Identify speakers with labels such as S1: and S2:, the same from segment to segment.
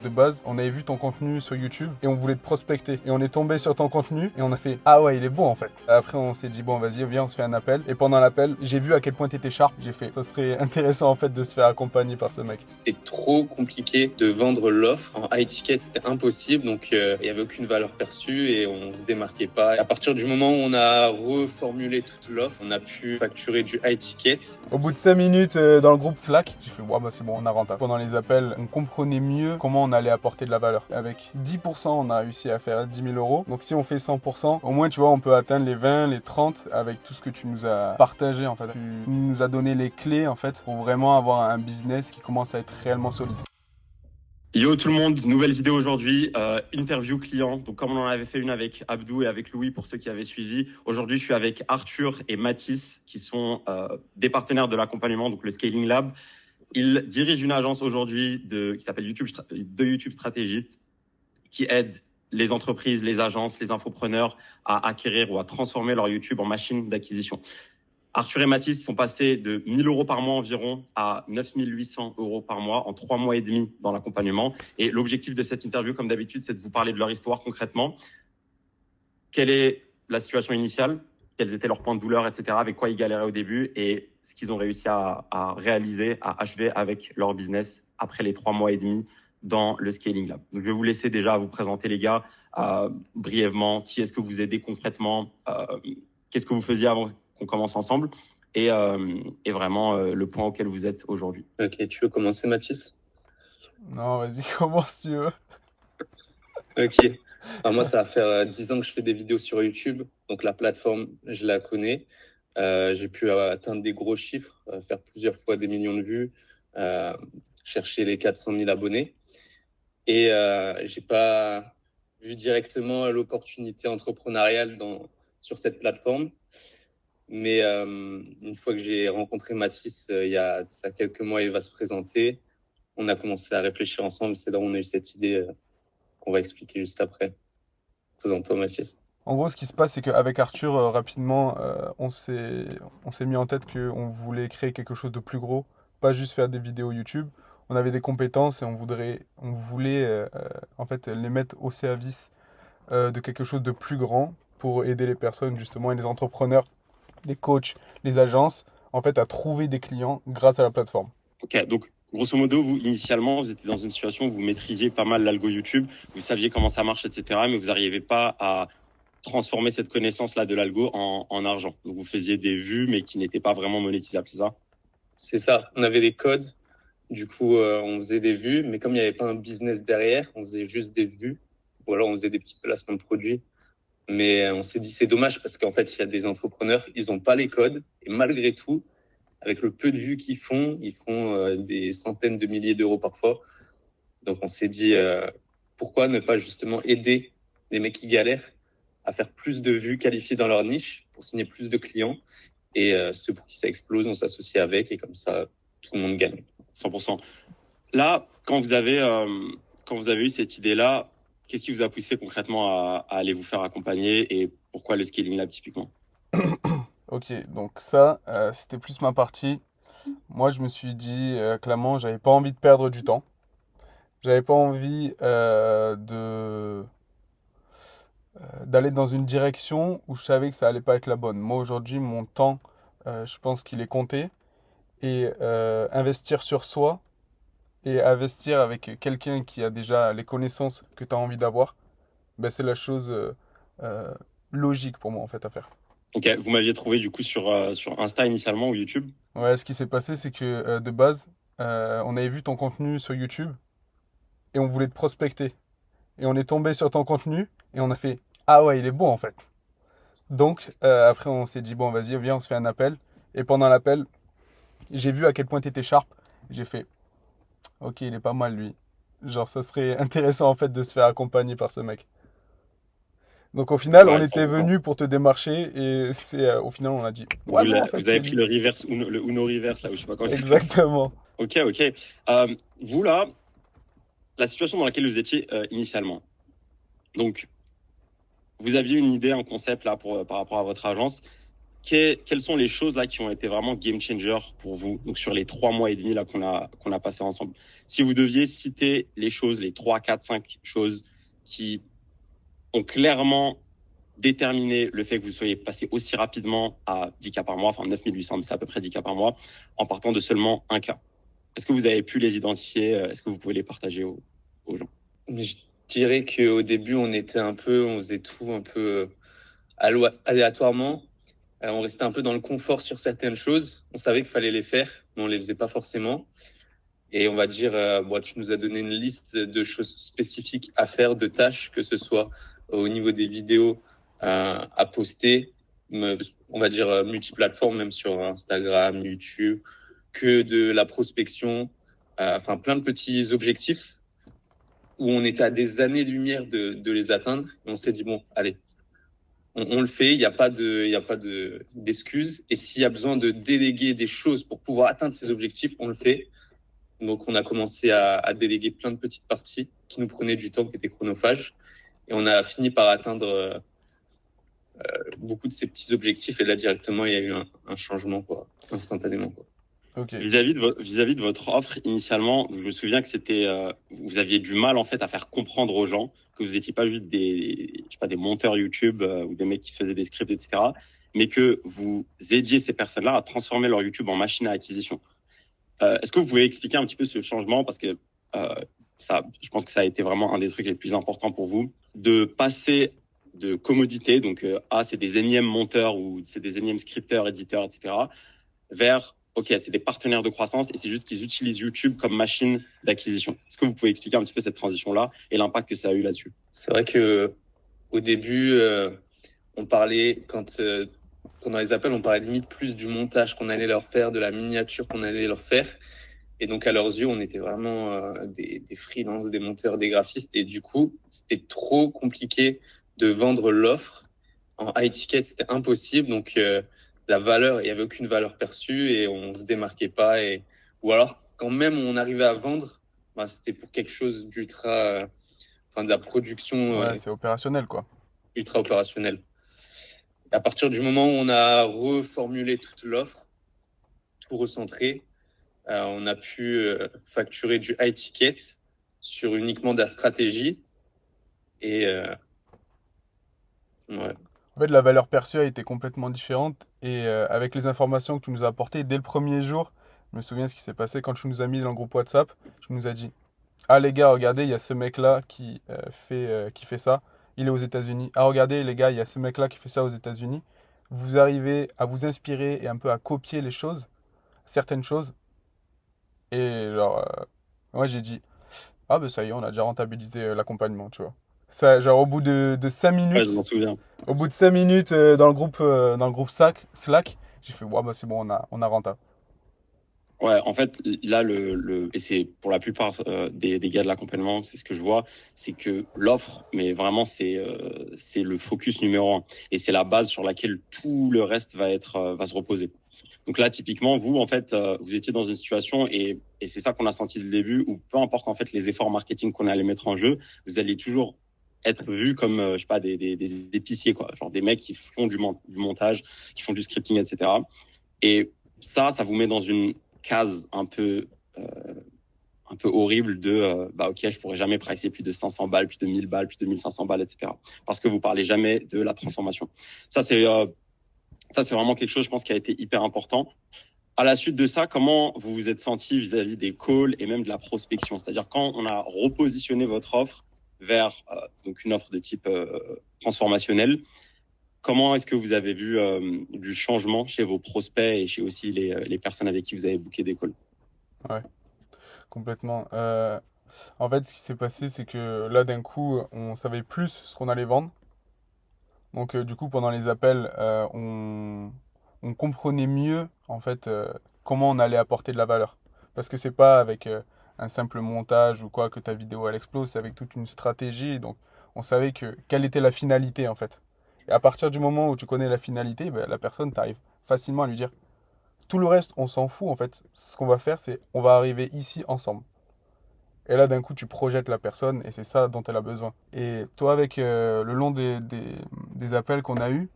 S1: De base, on avait vu ton contenu sur YouTube et on voulait te prospecter. Et on est tombé sur ton contenu et on a fait ah ouais, il est bon en fait. Après, on s'est dit bon, vas-y, viens, on se fait un appel. Et pendant l'appel, j'ai vu à quel point t'étais sharp. J'ai fait ça serait intéressant en fait de se faire accompagner par ce mec.
S2: C'était trop compliqué de vendre l'offre. En high ticket, c'était impossible. Donc, il n'y avait aucune valeur perçue et on se démarquait pas. Et à partir du moment où on a reformulé toute l'offre, on a pu facturer du high ticket.
S1: Au bout de 5 minutes dans le groupe Slack, j'ai fait ouais, bah c'est bon, on a rentable. Pendant les appels, on comprenait mieux comment on allait apporter de la valeur. Avec 10%, on a réussi à faire 10 000 euros. Donc si on fait 100%, au moins tu vois, on peut atteindre les 20, les 30 avec tout ce que tu nous as partagé en fait. Tu nous as donné les clés en fait pour vraiment avoir un business qui commence à être réellement solide.
S3: Yo tout le monde, nouvelle vidéo aujourd'hui, interview client. Donc comme on en avait fait une avec Abdou et avec Louis pour ceux qui avaient suivi, aujourd'hui je suis avec Arthur et Mathis qui sont des partenaires de l'accompagnement, donc le Scaling Lab. Ils dirigent une agence aujourd'hui qui s'appelle YouTube Stratégiste, qui aide les entreprises, les agences, les infopreneurs à acquérir ou à transformer leur YouTube en machine d'acquisition. Arthur et Mathis sont passés de 1 000 euros par mois environ à 9 800 euros par mois en 3 mois et demi dans l'accompagnement. Et l'objectif de cette interview, comme d'habitude, c'est de vous parler de leur histoire concrètement. Quelle est la situation initiale? Quels étaient leurs points de douleur, etc. Avec quoi ils galéraient au début et ce qu'ils ont réussi à réaliser, à achever avec leur business après les 3 mois et demi dans le Scaling Lab. Donc, je vais vous laisser déjà vous présenter, les gars, brièvement. Qui est-ce que vous aidez concrètement? Qu'est-ce que vous faisiez avant qu'on commence ensemble et vraiment le point auquel vous êtes aujourd'hui.
S2: Ok, tu veux commencer, Mathis?
S1: Non, vas-y, commence si tu veux.
S2: Ok. Alors moi, ça va faire 10 ans que je fais des vidéos sur YouTube. Donc la plateforme, je la connais. J'ai pu atteindre des gros chiffres, faire plusieurs fois des millions de vues, chercher les 400 000 abonnés. Et j'ai pas vu directement l'opportunité entrepreneuriale sur cette plateforme. Mais une fois que j'ai rencontré Mathis, il y a ça quelques mois, il va se présenter. On a commencé à réfléchir ensemble. C'est là où on a eu cette idée qu'on va expliquer juste après. Présente-toi, Mathis.
S1: En gros, ce qui se passe, c'est qu'avec Arthur, rapidement, on s'est mis en tête qu'on voulait créer quelque chose de plus gros, pas juste faire des vidéos YouTube. On avait des compétences et on voulait en fait les mettre au service de quelque chose de plus grand pour aider les personnes justement et les entrepreneurs, les coachs, les agences, en fait, à trouver des clients grâce à la plateforme.
S3: Ok, donc grosso modo, vous, initialement, vous étiez dans une situation où vous maîtrisiez pas mal l'algo YouTube, vous saviez comment ça marche, etc., mais vous n'arriviez pas à transformer cette connaissance-là de l'algo en argent. Donc, vous faisiez des vues, mais qui n'étaient pas vraiment monétisables, c'est ça?
S2: C'est ça. On avait des codes. Du coup, on faisait des vues, mais comme il n'y avait pas un business derrière, on faisait juste des vues. Ou alors, on faisait des petits placements de produits. Mais on s'est dit, c'est dommage parce qu'en fait, il y a des entrepreneurs, ils n'ont pas les codes. Et malgré tout, avec le peu de vues qu'ils font, ils font des centaines de milliers d'euros parfois. Donc, on s'est dit, pourquoi ne pas justement aider les mecs qui galèrent à faire plus de vues qualifiées dans leur niche pour signer plus de clients. Et ceux pour qui ça explose, on s'associe avec et comme ça, tout le monde gagne.
S3: 100%. Là, quand vous avez eu cette idée-là, qu'est-ce qui vous a poussé concrètement à aller vous faire accompagner et pourquoi le Scaling Lab typiquement?
S1: Ok, donc ça, c'était plus ma partie. Moi, je me suis dit, clairement, j'avais pas envie de perdre du temps. J'avais pas envie d'aller dans une direction où je savais que ça allait pas être la bonne. Moi, aujourd'hui, mon temps, je pense qu'il est compté. Et investir sur soi et investir avec quelqu'un qui a déjà les connaissances que tu as envie d'avoir, ben, c'est la chose logique pour moi en fait à faire.
S3: Ok, vous m'aviez trouvé du coup sur Insta initialement ou YouTube.
S1: Ouais, ce qui s'est passé, c'est que de base, on avait vu ton contenu sur YouTube et on voulait te prospecter. Et on est tombé sur ton contenu et on a fait ah ouais, il est bon en fait. Donc après, on s'est dit bon, vas-y, viens, on se fait un appel. Et pendant l'appel, j'ai vu à quel point tu étais sharp. J'ai fait ok, il est pas mal lui. Genre, ça serait intéressant en fait de se faire accompagner par ce mec. Donc au final, on
S3: Ouais,
S1: était
S3: 100%.
S1: venu pour te démarcher et c'est au final on a dit ouais
S3: Vous,
S1: non en fait
S3: vous
S1: c'est
S3: avez pris
S1: lui.
S3: le reverse, le Uno reverse là, ou je sais pas comment ça s'appelle.
S1: Exactement.
S3: Ok, ok. Vous là, la situation dans laquelle vous étiez initialement. Donc, vous aviez une idée, un concept là par rapport à votre agence. quelles sont les choses là qui ont été vraiment game changer pour vous, donc sur les 3 mois et demi là qu'on a passé ensemble? Si vous deviez citer les choses, les 3, 4, 5 choses qui ont clairement déterminé le fait que vous soyez passé aussi rapidement à 10 cas par mois, enfin 9800, mais c'est à peu près 10 cas par mois, en partant de seulement un cas. Est-ce que vous avez pu les identifier? Est-ce que vous pouvez les partager aux gens?
S2: Je dirais qu'au début, on faisait tout un peu aléatoirement. On restait un peu dans le confort sur certaines choses. On savait qu'il fallait les faire, mais on les faisait pas forcément. Et on va dire, tu nous as donné une liste de choses spécifiques à faire, de tâches, que ce soit au niveau des vidéos à poster, on va dire multiplateforme, même sur Instagram, YouTube, que de la prospection, enfin plein de petits objectifs où on était à des années-lumière de les atteindre. Et on s'est dit, bon, allez, on le fait, il n'y a pas d'excuses. Et s'il y a besoin de déléguer des choses pour pouvoir atteindre ces objectifs, on le fait. Donc, on a commencé à déléguer plein de petites parties qui nous prenaient du temps, qui étaient chronophages. Et on a fini par atteindre beaucoup de ces petits objectifs. Et là, directement, il y a eu un changement, quoi, instantanément, quoi.
S1: Ok.
S3: Vis-à-vis de votre offre, initialement, je me souviens que vous aviez du mal en fait à faire comprendre aux gens que vous n'étiez pas juste des monteurs YouTube ou des mecs qui faisaient des scripts, etc., mais que vous aidiez ces personnes-là à transformer leur YouTube en machine à acquisition. Est-ce que vous pouvez expliquer un petit peu ce changement, parce que je pense que ça a été vraiment un des trucs les plus importants pour vous, de passer de commodité, donc c'est des énièmes monteurs ou c'est des énièmes scripteurs, éditeurs, etc., vers OK, c'est des partenaires de croissance et c'est juste qu'ils utilisent YouTube comme machine d'acquisition. Est-ce que vous pouvez expliquer un petit peu cette transition-là et l'impact que ça a eu là-dessus?
S2: C'est vrai que au début, on parlait pendant les appels, on parlait limite plus du montage qu'on allait leur faire, de la miniature qu'on allait leur faire. Et donc, à leurs yeux, on était vraiment des freelances, des monteurs, des graphistes. Et du coup, c'était trop compliqué de vendre l'offre. En high ticket, c'était impossible. Donc, la valeur, il n'y avait aucune valeur perçue et on se démarquait pas. Ou alors, quand même on arrivait à vendre, c'était pour quelque chose d'ultra, de la production
S1: Ouais, c'est opérationnel, quoi.
S2: ultra opérationnelle. À partir du moment où on a reformulé toute l'offre, tout recentré, on a pu facturer du high ticket sur uniquement de la stratégie. Et ouais.
S1: En fait, la valeur perçue a été complètement différente. Et avec les informations que tu nous as apportées, dès le premier jour, je me souviens ce qui s'est passé quand tu nous as mis dans le groupe WhatsApp. Tu nous as dit, ah les gars, regardez, il y a ce mec-là qui fait ça. Il est aux États-Unis. Ah regardez les gars, il y a ce mec-là qui fait ça aux États-Unis. Vous arrivez à vous inspirer et un peu à copier les choses, certaines choses. Et alors, moi j'ai dit, ah ben ça y est, on a déjà rentabilisé l'accompagnement, tu vois. Ça, genre au bout de 5
S3: Ouais, je
S1: minutes,
S3: m'en souviens.
S1: au bout de 5 minutes dans le groupe Slack, j'ai fait, ouais, bah c'est bon, on a rentable.
S3: Ouais, en fait, là, et c'est pour la plupart des gars de l'accompagnement, c'est ce que je vois, c'est que l'offre, mais vraiment, c'est le focus numéro un. Et c'est la base sur laquelle tout le reste va se reposer. Donc là, typiquement, vous, en fait, vous étiez dans une situation, et c'est ça qu'on a senti dès le début, où peu importe, en fait, les efforts marketing qu'on allait mettre en jeu, vous allez toujours être vus comme, je sais pas, des épiciers, quoi. Genre des mecs qui font du montage, qui font du scripting, etc. Et ça vous met dans une case un peu horrible de ok, je pourrais jamais pricer plus de 500 balles, plus de 1000 balles, plus de 1500 balles, etc. Parce que vous parlez jamais de la transformation. Ça, c'est vraiment quelque chose, je pense, qui a été hyper important. À la suite de ça, comment vous vous êtes senti vis-à-vis des calls et même de la prospection? C'est-à-dire quand on a repositionné votre offre vers donc une offre de type transformationnel, comment est-ce que vous avez vu du changement chez vos prospects et chez aussi les personnes avec qui vous avez booké des calls?
S1: Ouais, complètement. En fait, ce qui s'est passé, c'est que là, d'un coup, on savait plus ce qu'on allait vendre. Donc, du coup, pendant les appels, on comprenait mieux, en fait, comment on allait apporter de la valeur. Parce que c'est pas avec un simple montage ou quoi que ta vidéo elle explose, c'est avec toute une stratégie. Donc, on savait quelle était la finalité, en fait. Et à partir du moment où tu connais la finalité, ben, la personne, t'arrive facilement à lui dire. Tout le reste, on s'en fout, en fait. Ce qu'on va faire, c'est on va arriver ici ensemble. Et là, d'un coup, tu projettes la personne et c'est ça dont elle a besoin. Et toi, avec le long des appels qu'on a eus,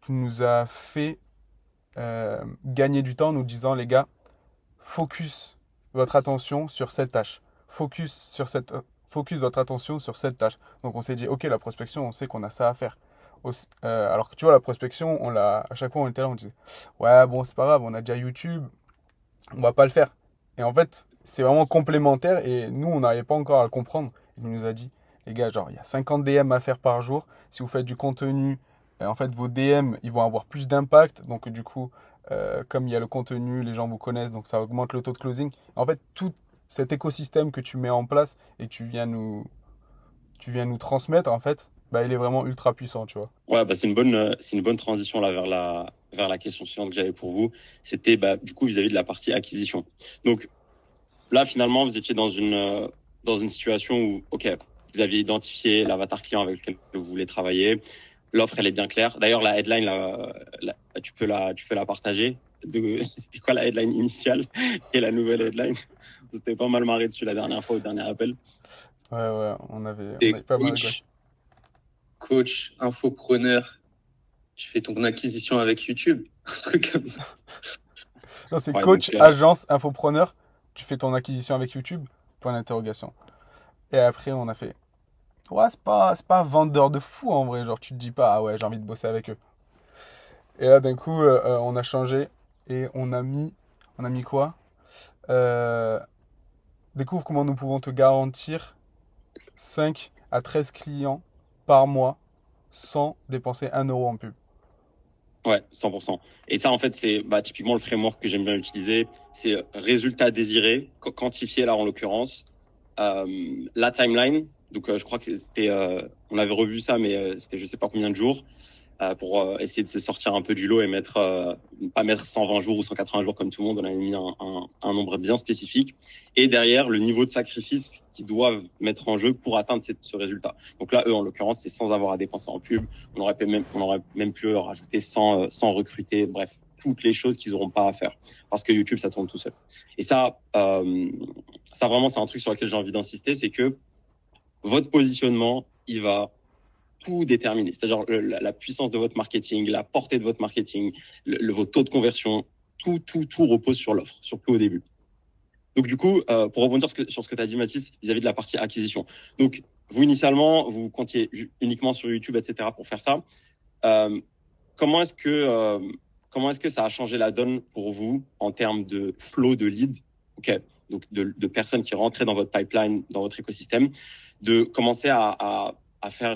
S1: tu nous as fait gagner du temps en nous disant, les gars, focus votre attention sur cette tâche. Focus votre attention sur cette tâche. Donc on s'est dit, ok, la prospection, on sait qu'on a ça à faire. Alors que tu vois, la prospection, à chaque fois on était là, on disait, ouais, bon, c'est pas grave, on a déjà YouTube, on va pas le faire. Et en fait, c'est vraiment complémentaire et nous, on n'arrivait pas encore à le comprendre. Il nous a dit, les gars, genre, il y a 50 DM à faire par jour. Si vous faites du contenu, en fait, vos DM, ils vont avoir plus d'impact. Donc, du coup, comme il y a le contenu, les gens vous connaissent, donc ça augmente le taux de closing. En fait, tout cet écosystème que tu mets en place et que tu viens nous transmettre, en fait, bah, il est vraiment ultra puissant, tu vois.
S3: Ouais, bah, c'est une bonne transition là vers la question suivante que j'avais pour vous. C'était bah, du coup vis-à-vis de la partie acquisition. Donc là, finalement, vous étiez dans une situation où, OK, vous aviez identifié l'avatar client avec lequel vous voulez travailler. L'offre, elle est bien claire. D'ailleurs, la headline, tu peux la partager. C'était quoi la headline initiale et la nouvelle headline? C'était pas mal marré dessus la dernière fois au dernier appel.
S1: Ouais, ouais, on
S2: Et
S1: avait pas mal rigolé.
S2: coach, infopreneur, tu fais ton acquisition avec YouTube, un truc comme ça.
S1: Non, c'est
S3: Ouais,
S1: coach,
S3: donc,
S1: agence, infopreneur. Tu fais ton acquisition avec YouTube. Point d'interrogation. Et après, on a fait. Ouais, c'est pas vendeur de fou en vrai. Genre, tu te dis pas, ah ouais, j'ai envie de bosser avec eux. Et là, d'un coup, on a changé et on a mis quoi? Euh, Découvre comment nous pouvons te garantir 5 à 13 clients par mois sans dépenser 1 euro en pub.
S3: ouais, 100%. Et ça, en fait, c'est bah, typiquement le framework que j'aime bien utiliser. C'est résultat désiré, quantifié là en l'occurrence. La timeline, donc je crois que on avait revu ça, mais c'était je sais pas combien de jours pour essayer de se sortir un peu du lot et pas mettre 120 jours ou 180 jours comme tout le monde. On avait mis un nombre bien spécifique. Et derrière, le niveau de sacrifice qu'ils doivent mettre en jeu pour atteindre ce résultat. Donc là, eux, en l'occurrence, c'est sans avoir à dépenser en pub. On aurait même pu rajouter sans recruter. Bref, toutes les choses qu'ils n'auront pas à faire. Parce que YouTube, ça tourne tout seul. Et ça vraiment, c'est un truc sur lequel j'ai envie d'insister, c'est que votre positionnement, il va tout déterminer. C'est-à-dire la puissance de votre marketing, la portée de votre marketing, vos taux de conversion, tout repose sur l'offre, surtout au début. Donc du coup, pour rebondir sur ce que tu as dit, Mathis, vis-à-vis de la partie acquisition. Donc vous, initialement, vous comptiez uniquement sur YouTube, etc. pour faire ça. Euh, comment est-ce que ça a changé la donne pour vous en termes de flow de leads, ok, donc de personnes qui rentraient dans votre pipeline, dans votre écosystème, de commencer à faire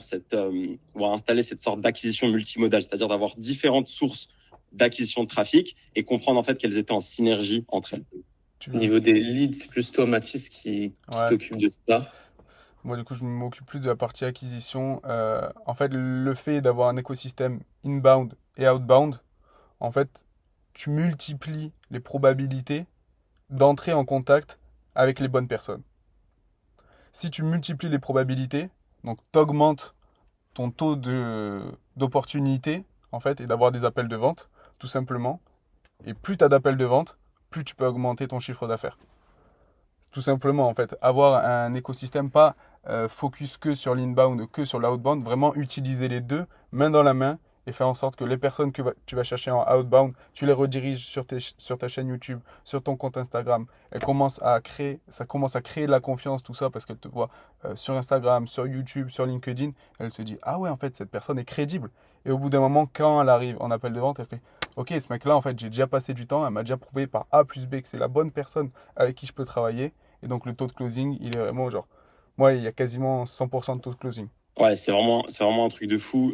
S3: ou à installer cette sorte d'acquisition multimodale, c'est-à-dire d'avoir différentes sources d'acquisition de trafic et comprendre en fait qu'elles étaient en synergie entre elles.
S2: Au niveau des leads, c'est plus toi, Mathis, qui
S1: Ouais.
S2: t'occupe de ça.
S1: Moi, du coup, je m'occupe plus de la partie acquisition. En fait, le fait d'avoir un écosystème inbound et outbound, en fait, tu multiplies les probabilités d'entrer en contact avec les bonnes personnes. Si tu multiplies les probabilités, donc tu augmentes ton taux d'opportunité, en fait, et d'avoir des appels de vente, tout simplement. Et plus tu as d'appels de vente, plus tu peux augmenter ton chiffre d'affaires. Tout simplement, en fait, avoir un écosystème pas focus que sur l'inbound ou que sur l'outbound, vraiment utiliser les deux, main dans la main, et faire en sorte que les personnes que tu vas chercher en outbound, tu les rediriges sur ta chaîne YouTube, sur ton compte Instagram. Ça commence à créer de la confiance, tout ça, parce qu'elle te voit sur Instagram, sur YouTube, sur LinkedIn. Elle se dit, ah ouais, en fait, cette personne est crédible. Et au bout d'un moment, quand elle arrive en appel de vente, elle fait, ok, ce mec-là, en fait, j'ai déjà passé du temps, elle m'a déjà prouvé par A plus B que c'est la bonne personne avec qui je peux travailler. Et donc le taux de closing, il est vraiment genre, moi, il y a quasiment 100% de taux de closing.
S3: Ouais, c'est vraiment un truc de fou,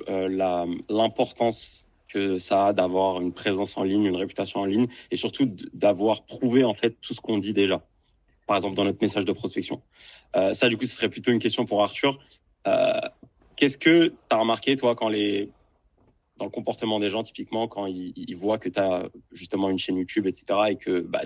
S3: l'importance que ça a d'avoir une présence en ligne, une réputation en ligne, et surtout d'avoir prouvé en fait tout ce qu'on dit déjà. Par exemple, dans notre message de prospection. Ça, du coup, ce serait plutôt une question pour Arthur. Euh, Qu'est-ce que tu as remarqué, toi, dans le comportement des gens, typiquement, quand ils voient que tu as justement une chaîne YouTube, etc., et que bah,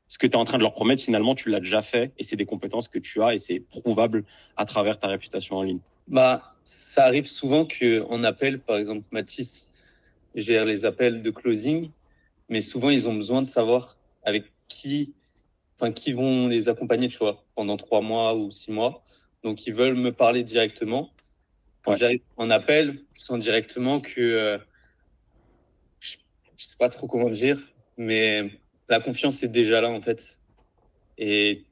S3: ce que tu es en train de leur promettre, finalement, tu l'as déjà fait, et c'est des compétences que tu as, et c'est prouvable à travers ta réputation en ligne.
S2: Bah, ça arrive souvent qu'on appelle, par exemple, Mathis gère les appels de closing, mais souvent ils ont besoin de savoir avec qui vont les accompagner, tu vois, pendant 3 mois ou 6 mois. Donc ils veulent me parler directement. Quand
S3: Ouais.
S2: j'arrive en appel, je sens directement que je je sais pas trop comment dire, mais la confiance est déjà là, en fait. Et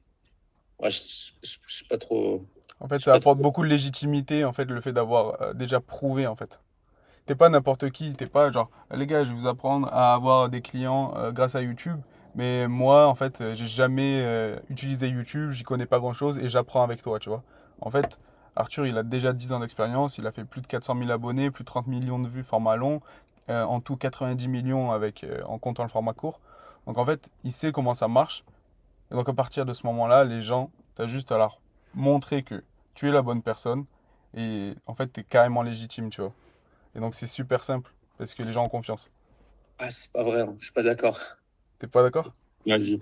S2: ouais, je sais pas trop.
S1: En
S2: Je
S1: fait,
S2: sais
S1: ça
S2: pas
S1: apporte
S2: trop.
S1: beaucoup de légitimité, en fait, le fait d'avoir déjà prouvé, en fait. T'es pas n'importe qui, t'es pas genre, les gars, je vais vous apprendre à avoir des clients grâce à YouTube. Mais moi, en fait, j'ai jamais utilisé YouTube, j'y connais pas grand-chose et j'apprends avec toi, tu vois. En fait, Arthur, il a déjà 10 ans d'expérience, il a fait plus de 400 000 abonnés, plus de 30 millions de vues format long, en tout 90 millions avec, en comptant le format court. Donc en fait, il sait comment ça marche. Et donc à partir de ce moment-là, les gens, t'as juste à leur montrer que tu es la bonne personne et en fait, t'es carrément légitime, tu vois. Et donc c'est super simple parce que les gens ont confiance.
S2: Ah, c'est pas vrai, hein, je suis pas d'accord.
S1: T'es pas d'accord?
S3: Vas-y.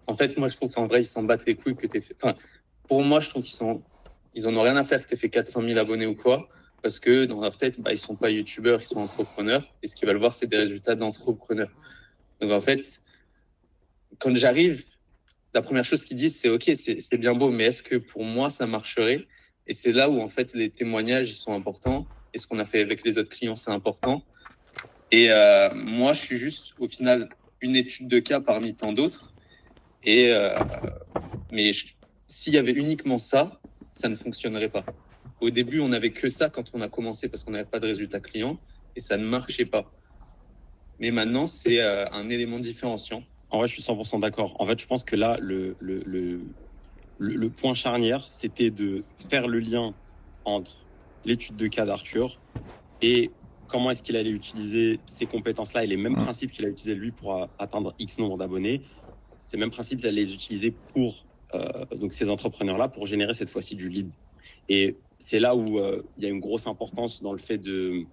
S2: En fait, moi, je trouve qu'en vrai, ils s'en battent les couilles que t'aies fait. Enfin, pour moi, je trouve ils en ont rien à faire que t'aies fait 400 000 abonnés ou quoi. Parce que dans leur tête, bah, ils sont pas youtubeurs, ils sont entrepreneurs. Et ce qu'ils veulent voir, c'est des résultats d'entrepreneurs. Donc, en fait, quand j'arrive, la première chose qu'ils disent, c'est OK, c'est bien beau, mais est-ce que pour moi, ça marcherait? Et c'est là où, en fait, les témoignages, ils sont importants. Et ce qu'on a fait avec les autres clients, c'est important. Et moi, je suis juste, au final, une étude de cas parmi tant d'autres. Et mais s'il y avait uniquement ça, ça ne fonctionnerait pas. Au début, on n'avait que ça quand on a commencé parce qu'on n'avait pas de résultat client et ça ne marchait pas. Mais maintenant, c'est un élément différenciant.
S3: En vrai, je suis 100% d'accord. En fait, je pense que là, le point charnière, c'était de faire le lien entre l'étude de cas d'Arthur et comment est-ce qu'il allait utiliser ces compétences-là et les mêmes principes qu'il a utilisés lui pour atteindre X nombre d'abonnés. Ces mêmes principes, il allait les utiliser pour donc ces entrepreneurs-là pour générer cette fois-ci du lead. Et c'est là où il y a une grosse importance dans le fait de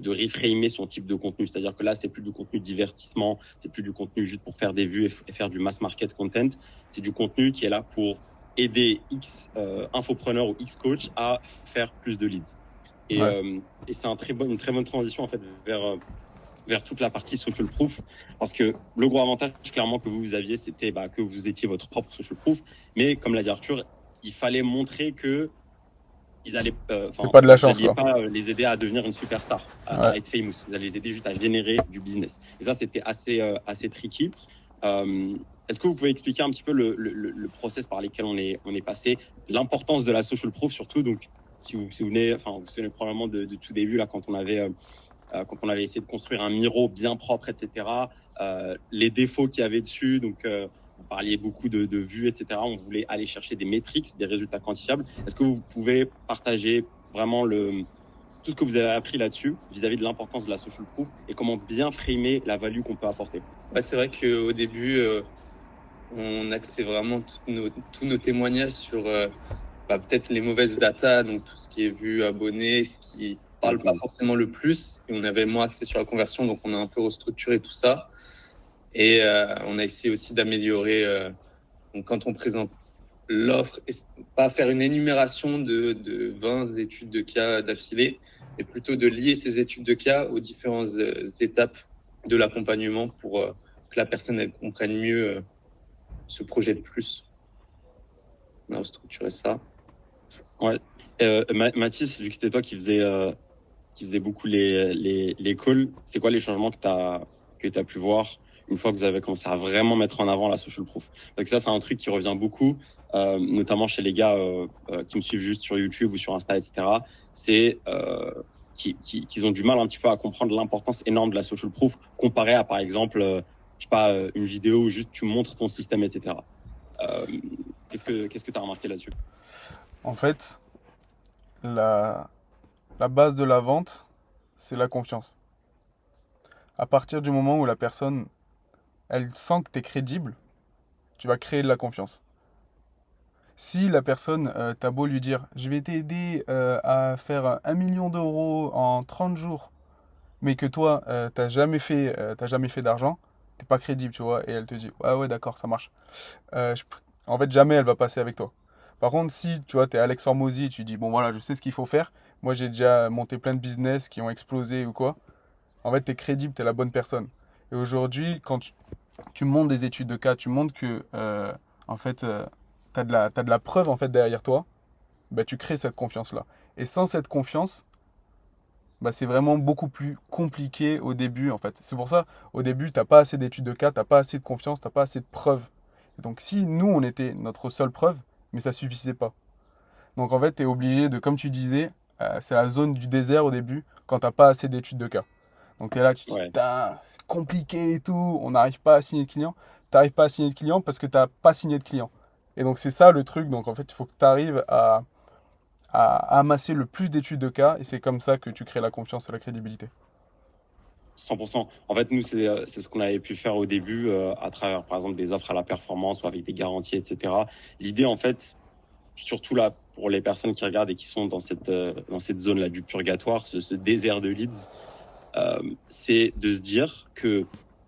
S3: reframer son type de contenu. C'est-à-dire que là, c'est plus du contenu divertissement, c'est plus du contenu juste pour faire des vues et faire du mass market content. C'est du contenu qui est là pour aider X infopreneurs ou X coach à faire plus de leads. Et,
S1: Ouais.
S3: et c'est une très bonne transition en fait vers toute la partie social proof, parce que le gros avantage clairement que vous aviez, c'était que vous étiez votre propre social proof, mais comme l'a dit Arthur, il fallait montrer que ils allaient,
S1: C'est pas de la
S3: vous
S1: chance,
S3: n'alliez
S1: quoi.
S3: pas les aider à devenir une superstar,
S1: Ouais.
S3: à être famous. Vous allez les aider juste à générer du business. Et ça, c'était assez tricky. Est-ce que vous pouvez expliquer un petit peu le process par lequel on est passé, l'importance de la social proof surtout. Donc, si vous vous souvenez, enfin, vous vous souvenez probablement de tout début là quand on avait essayé de construire un Miro bien propre, etc. Les défauts qu'il y avait dessus, donc vous parliez beaucoup de vues, etc. On voulait aller chercher des métriques, des résultats quantifiables. Est-ce que vous pouvez partager vraiment tout ce que vous avez appris là-dessus vis-à-vis de l'importance de la social proof et comment bien framer la value qu'on peut apporter?
S2: Ouais, c'est vrai qu'au début, on axait vraiment tous nos témoignages sur peut-être les mauvaises datas, donc tout ce qui est vu, abonné, ce qui parle pas forcément le plus. Et on avait moins axé sur la conversion, donc on a un peu restructuré tout ça. Et on a essayé aussi d'améliorer. Donc quand on présente l'offre, et pas faire une énumération de 20 études de cas d'affilée, mais plutôt de lier ces études de cas aux différentes étapes de l'accompagnement pour que la personne elle comprenne mieux ce projet de plus. On a restructuré ça.
S3: Ouais. Mathis, vu que c'était toi qui faisait beaucoup les calls, c'est quoi les changements que tu as pu voir une fois que vous avez commencé à vraiment mettre en avant la social proof? Donc ça, c'est un truc qui revient beaucoup, notamment chez les gars qui me suivent juste sur YouTube ou sur Insta, etc. C'est qu'ils ont du mal un petit peu à comprendre l'importance énorme de la social proof comparé à, par exemple, je sais pas, une vidéo où juste tu montres ton système, etc. Qu'est-ce que tu as remarqué là-dessus?
S1: En fait, la, la base de la vente, c'est la confiance. À partir du moment où la personne, elle sent que tu es crédible, tu vas créer de la confiance. Si la personne, t'as beau lui dire, je vais t'aider à faire 1 million d'euros en 30 jours, mais que toi, t'as jamais fait d'argent, t'es pas crédible, tu vois, et elle te dit, ouais, ouais, d'accord, ça marche. En fait, jamais elle va passer avec toi. Par contre, si tu vois, t'es Alex Hormozy, tu dis, bon voilà, je sais ce qu'il faut faire, moi j'ai déjà monté plein de business qui ont explosé ou quoi, en fait, t'es crédible, t'es la bonne personne. Et aujourd'hui, quand tu montes des études de cas, tu montres que, en fait, t'as de la preuve en fait derrière toi, bah, tu crées cette confiance-là. Et sans cette confiance, bah, c'est vraiment beaucoup plus compliqué au début, en fait. C'est pour ça, au début, t'as pas assez d'études de cas, t'as pas assez de confiance, t'as pas assez de preuves. Et donc, si nous, on était notre seule preuve, mais ça suffisait pas. Donc, en fait, tu es obligé de, comme tu disais, c'est la zone du désert au début, quand t'as pas assez d'études de cas. Donc, tu es là, tu te dis,
S3: Ouais.
S1: putain, c'est compliqué et tout, on n'arrive pas à signer de clients. T'arrives pas à signer de clients parce que t'as pas signé de clients. Et donc, c'est ça le truc. Donc, en fait, il faut que tu arrives à amasser le plus d'études de cas, et c'est comme ça que tu crées la confiance et la crédibilité.
S3: 100%. En fait, nous, c'est ce qu'on avait pu faire au début à travers, par exemple, des offres à la performance ou avec des garanties, etc. L'idée, en fait, surtout là, pour les personnes qui regardent et qui sont dans cette zone-là du purgatoire, ce désert de leads, c'est de se dire que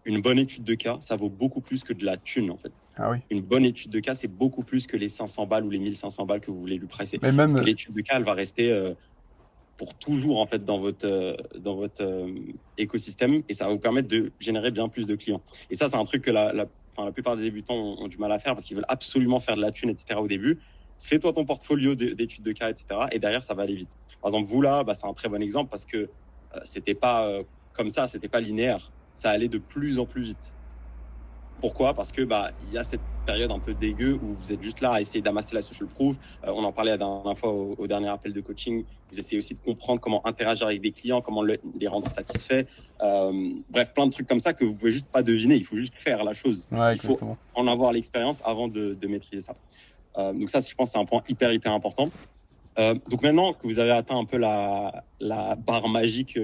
S3: une bonne étude de cas, ça vaut beaucoup plus que de la thune, en fait.
S1: Ah oui.
S3: Une bonne étude de cas, c'est beaucoup plus que les 500 balles ou les 1500 balles que vous voulez lui presser.
S1: Mais
S3: Parce que
S1: même,
S3: l'étude de cas, elle va rester pour toujours en fait dans votre écosystème et ça va vous permettre de générer bien plus de clients. Et ça, c'est un truc que la plupart des débutants ont du mal à faire parce qu'ils veulent absolument faire de la thune, etc. au début. Fais-toi ton portfolio d'études de cas, etc. Et derrière, ça va aller vite. Par exemple, vous là, bah, c'est un très bon exemple parce que c'était pas comme ça, c'était pas linéaire. Ça allait de plus en plus vite. Pourquoi? Parce que bah il y a cette période un peu dégueu où vous êtes juste là à essayer d'amasser la social proof. On en parlait la dernière fois au dernier appel de coaching. Vous essayez aussi de comprendre comment interagir avec des clients, comment les rendre satisfaits. Bref, plein de trucs comme ça que vous pouvez juste pas deviner. Il faut juste faire la chose.
S1: ouais,
S3: Il faut
S1: exactement.
S3: en avoir l'expérience avant de maîtriser ça. Donc ça, je pense, c'est un point hyper important. Donc maintenant que vous avez atteint un peu la barre magique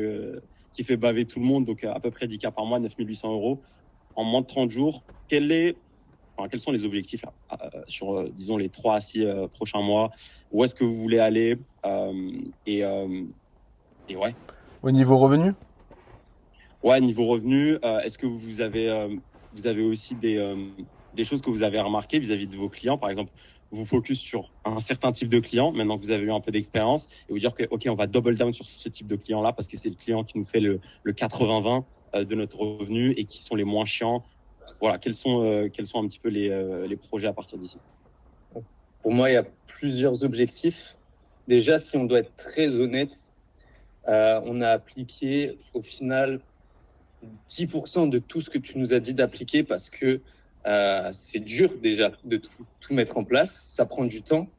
S3: qui fait baver tout le monde, donc à peu près 10 cas par mois, 9800 euros, en moins de 30 jours, quels sont les objectifs là, sur, disons, les 3 à 6 prochains mois? Où est-ce que vous voulez aller? Et ouais.
S1: Au niveau revenu,
S3: Ouais, niveau revenu, est-ce que vous avez aussi des choses que vous avez remarquées vis-à-vis de vos clients? Par exemple, vous focus sur un certain type de client, maintenant que vous avez eu un peu d'expérience, et vous dire que, OK, on va double down sur ce type de client-là parce que c'est le client qui nous fait le 80-20 de notre revenu et qui sont les moins chiants. Voilà, quels sont un petit peu les projets à partir d'ici?
S2: Pour moi, il y a plusieurs objectifs. Déjà, si on doit être très honnête, on a appliqué au final 10% de tout ce que tu nous as dit d'appliquer parce que c'est dur déjà de tout mettre en place. Ça prend du temps. Comme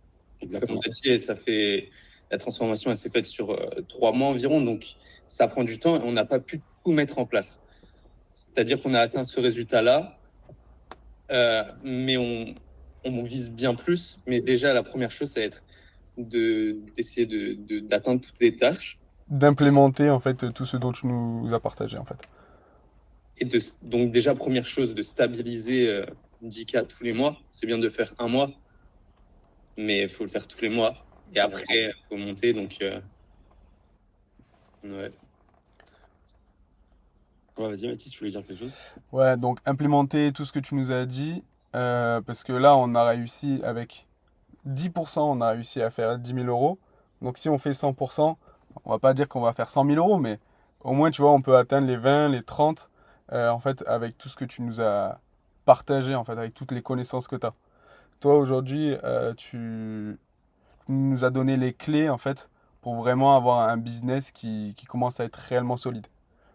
S3: Exactement.
S2: on a dit, la transformation, elle s'est faite sur 3 mois environ. Donc, ça prend du temps et on n'a pas pu tout mettre en place. C'est-à-dire qu'on a atteint ce résultat-là, mais on vise bien plus. Mais déjà, la première chose, ça va être d'essayer d'atteindre toutes les tâches.
S1: d'implémenter en fait tout ce dont tu nous as partagé en fait.
S2: Et donc déjà, première chose, de stabiliser 10 cas tous les mois. C'est bien de faire un mois, mais il faut le faire tous les mois. Et après, il faut monter. Donc, ouais.
S3: Ouais, vas-y, Mathis, tu voulais dire quelque chose?
S1: Ouais, donc implémenter tout ce que tu nous as dit, parce que là on a réussi avec 10%, on a réussi à faire 10 000 euros. Donc si on fait 100%, on va pas dire qu'on va faire 100 000 euros, mais au moins tu vois, on peut atteindre les 20, les 30, en fait, avec tout ce que tu nous as partagé, en fait, avec toutes les connaissances que tu as. Toi aujourd'hui, tu nous as donné les clés, en fait, pour vraiment avoir un business qui commence à être réellement solide.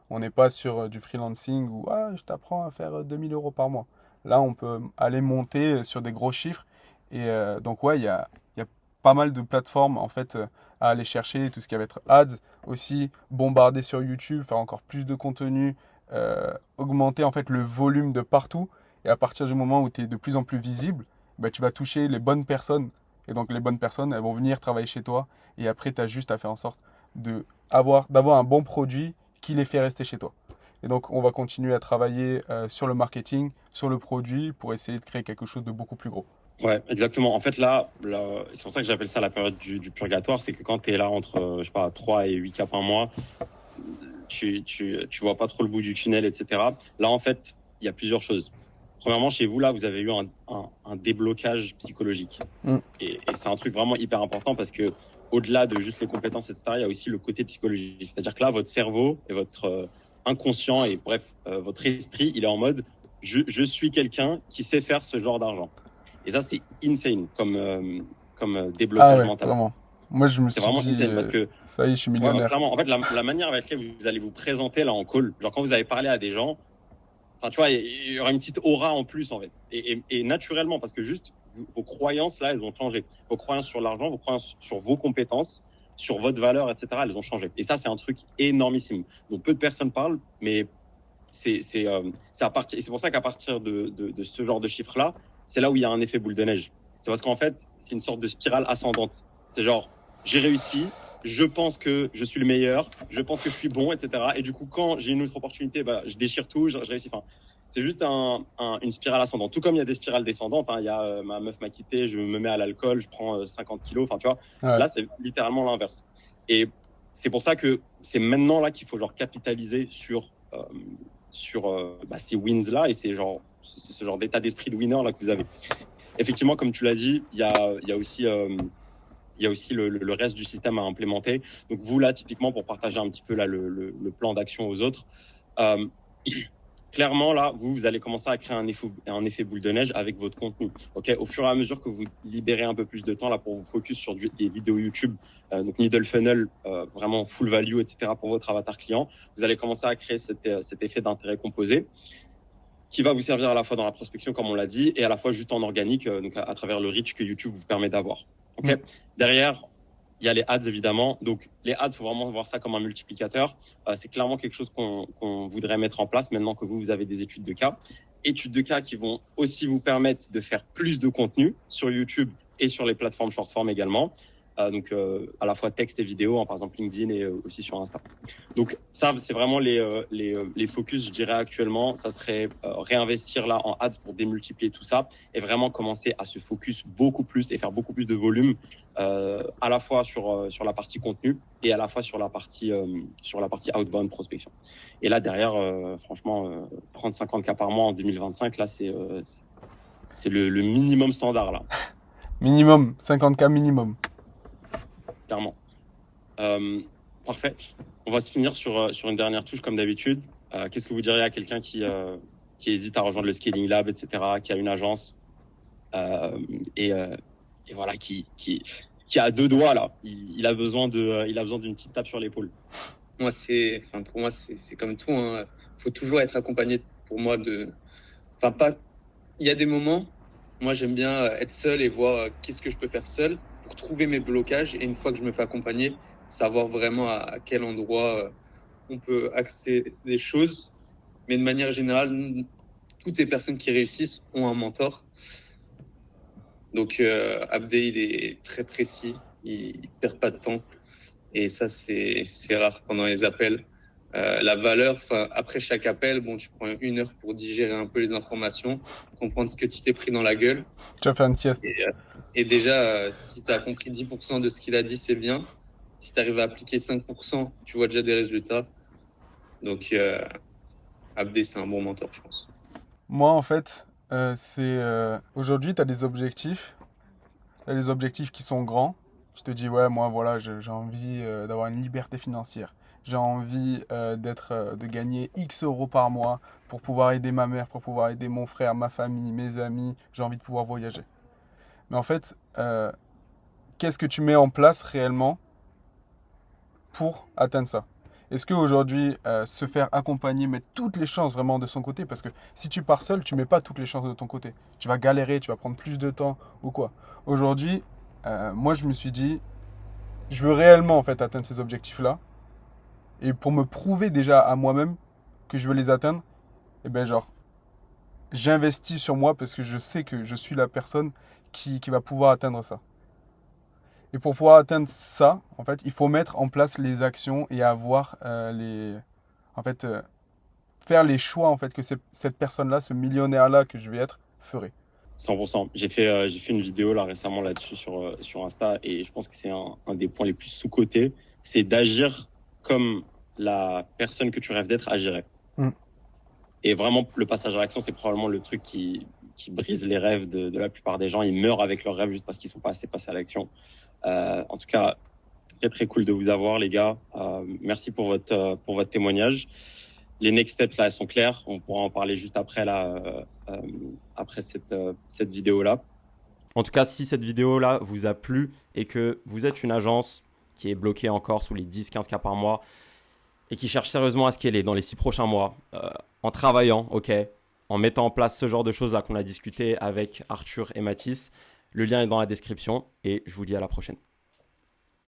S1: On n'est pas sur du freelancing où ah, je t'apprends à faire 2000 euros par mois. Là, on peut aller monter sur des gros chiffres. Et donc, ouais, il y a pas mal de plateformes en fait à aller chercher. Tout ce qui va être ads aussi, bombarder sur YouTube, faire encore plus de contenu, augmenter en fait le volume de partout. Et à partir du moment où tu es de plus en plus visible, bah, tu vas toucher les bonnes personnes. Et donc, les bonnes personnes, elles vont venir travailler chez toi. Et après, tu as juste à faire en sorte d'avoir un bon produit qui les fait rester chez toi. Et donc, on va continuer à travailler sur le marketing, sur le produit, pour essayer de créer quelque chose de beaucoup plus gros.
S3: Ouais, exactement. En fait, là c'est pour ça que j'appelle ça la période du purgatoire. C'est que quand tu es là entre, je sais pas, 3 et 8 cas par mois, tu vois pas trop le bout du tunnel, etc. Là, en fait, il y a plusieurs choses. Premièrement, chez vous, là, vous avez eu un déblocage psychologique. Et c'est un truc vraiment hyper important parce que au-delà de juste les compétences, etc., il y a aussi le côté psychologique. C'est-à-dire que là, votre cerveau et votre inconscient et bref, votre esprit, il est en mode je suis quelqu'un qui sait faire ce genre d'argent. Et ça, c'est insane comme
S1: Ah
S3: déblocage
S1: ouais,
S3: mental.
S1: vraiment. Moi, je me
S3: C'est
S1: suis
S3: vraiment
S1: dit,
S3: insane parce que,
S1: ça y est, je suis
S3: ouais,
S1: millionnaire.
S3: clairement, en fait, la manière avec laquelle vous allez vous présenter là en call, genre quand vous allez parler à des gens, enfin, tu vois, il y aura une petite aura en plus, en fait. Et naturellement, parce que juste vos croyances, là, elles ont changé. Vos croyances sur l'argent, vos croyances sur vos compétences, sur votre valeur, etc., elles ont changé. Et ça, c'est un truc énormissime. Donc, peu de personnes parlent, mais c'est pour ça qu'à partir de ce genre de chiffres-là, c'est là où il y a un effet boule de neige. C'est parce qu'en fait, c'est une sorte de spirale ascendante. C'est genre, j'ai réussi, je pense que je suis le meilleur, je pense que je suis bon, etc. Et du coup, quand j'ai une autre opportunité, bah, je déchire tout, je réussis. Enfin, c'est juste une spirale ascendante. Tout comme il y a des spirales descendantes, hein. Il y a ma meuf m'a quitté, je me mets à l'alcool, je prends 50 kilos. Enfin, tu vois,
S1: Ouais.
S3: là, c'est littéralement l'inverse. Et c'est pour ça que c'est maintenant là qu'il faut genre capitaliser sur ces wins-là et c'est ce genre d'état d'esprit de winner là que vous avez. Effectivement, comme tu l'as dit, il y a aussi le reste du système à implémenter. Donc vous, là, typiquement, pour partager un petit peu là, le plan d'action aux autres, euh, clairement, là, vous allez commencer à créer un effet boule de neige avec votre contenu. Okay, au fur et à mesure que vous libérez un peu plus de temps là, pour vous focus sur des vidéos YouTube, donc middle funnel, vraiment full value, etc., pour votre avatar client, vous allez commencer à créer cet effet d'intérêt composé qui va vous servir à la fois dans la prospection, comme on l'a dit, et à la fois juste en organique, donc à travers le reach que YouTube vous permet d'avoir. Okay. Derrière, il y a les ads, évidemment. Donc, les ads, il faut vraiment voir ça comme un multiplicateur. C'est clairement quelque chose qu'on voudrait mettre en place maintenant que vous avez des études de cas. Études de cas qui vont aussi vous permettre de faire plus de contenu sur YouTube et sur les plateformes short form également. Donc, à la fois texte et vidéo, hein, par exemple LinkedIn et aussi sur Insta. Donc, ça, c'est vraiment les focus, je dirais actuellement. Ça serait réinvestir là en ads pour démultiplier tout ça et vraiment commencer à se focus beaucoup plus et faire beaucoup plus de volume à la fois sur la partie contenu et à la fois sur la partie outbound prospection. Et là, derrière, franchement, prendre 50 cas par mois en 2025, là, c'est le minimum standard, là.
S1: Minimum, 50K minimum.
S3: Clairement. Parfait. On va se finir sur une dernière touche, comme d'habitude. Qu'est-ce que vous diriez à quelqu'un qui hésite à rejoindre le Scaling Lab, etc., qui a une agence et voilà, qui a deux doigts, là. Il a besoin d'une petite tape sur l'épaule.
S2: Pour moi, c'est comme tout, hein. Faut toujours être accompagné pour moi il y a des moments, moi, j'aime bien être seul et voir qu'est-ce que je peux faire seul pour trouver mes blocages. Et une fois que je me fais accompagner, savoir vraiment à quel endroit on peut axer des choses. Mais de manière générale, toutes les personnes qui réussissent ont un mentor. Donc, Abdé, il est très précis, il perd pas de temps. Et ça, c'est rare pendant les appels. La valeur, après chaque appel, bon, tu prends 1 heure pour digérer un peu les informations, comprendre ce que tu t'es pris dans la gueule.
S1: Tu vas faire une sieste.
S2: Et déjà, si tu as compris 10% de ce qu'il a dit, c'est bien. Si tu arrives à appliquer 5%, tu vois déjà des résultats. Donc, Abdé, c'est un bon mentor, je pense.
S1: Moi, en fait, aujourd'hui, tu as des objectifs. Tu as des objectifs qui sont grands. Tu te dis, ouais, moi, voilà, j'ai envie d'avoir une liberté financière. J'ai envie de gagner X euros par mois pour pouvoir aider ma mère, pour pouvoir aider mon frère, ma famille, mes amis. J'ai envie de pouvoir voyager. Mais en fait, qu'est-ce que tu mets en place réellement pour atteindre ça? Est-ce qu'aujourd'hui, se faire accompagner, mettre toutes les chances vraiment de son côté? Parce que si tu pars seul, tu mets pas toutes les chances de ton côté. Tu vas galérer, tu vas prendre plus de temps ou quoi. Aujourd'hui, moi, je me suis dit, je veux réellement en fait atteindre ces objectifs-là. Et pour me prouver déjà à moi-même que je veux les atteindre, eh ben genre, j'investis sur moi parce que je sais que je suis la personne qui va pouvoir atteindre ça. Et pour pouvoir atteindre ça, en fait, il faut mettre en place les actions et avoir en fait, faire les choix en fait que cette personne-là, ce millionnaire-là que je vais être, ferait.
S3: 100%. J'ai fait une vidéo là récemment là-dessus sur Insta et je pense que c'est un des points les plus sous-cotés, c'est d'agir comme la personne que tu rêves d'être agirait. Et vraiment, le passage à l'action, c'est probablement le truc qui brise les rêves de la plupart des gens. Ils meurent avec leurs rêves juste parce qu'ils ne sont pas assez passés à l'action. En tout cas, très très cool de vous avoir, les gars. Merci pour votre témoignage. Les next steps là, elles sont claires. On pourra en parler juste après là, après cette vidéo là. En tout cas, si cette vidéo-là vous a plu et que vous êtes une agence qui est bloquée encore sous les 10-15K par mois et qui cherche sérieusement à scaler dans les 6 prochains mois, en travaillant, ok, en mettant en place ce genre de choses-là qu'on a discuté avec Arthur et Mathis, le lien est dans la description et je vous dis à la prochaine.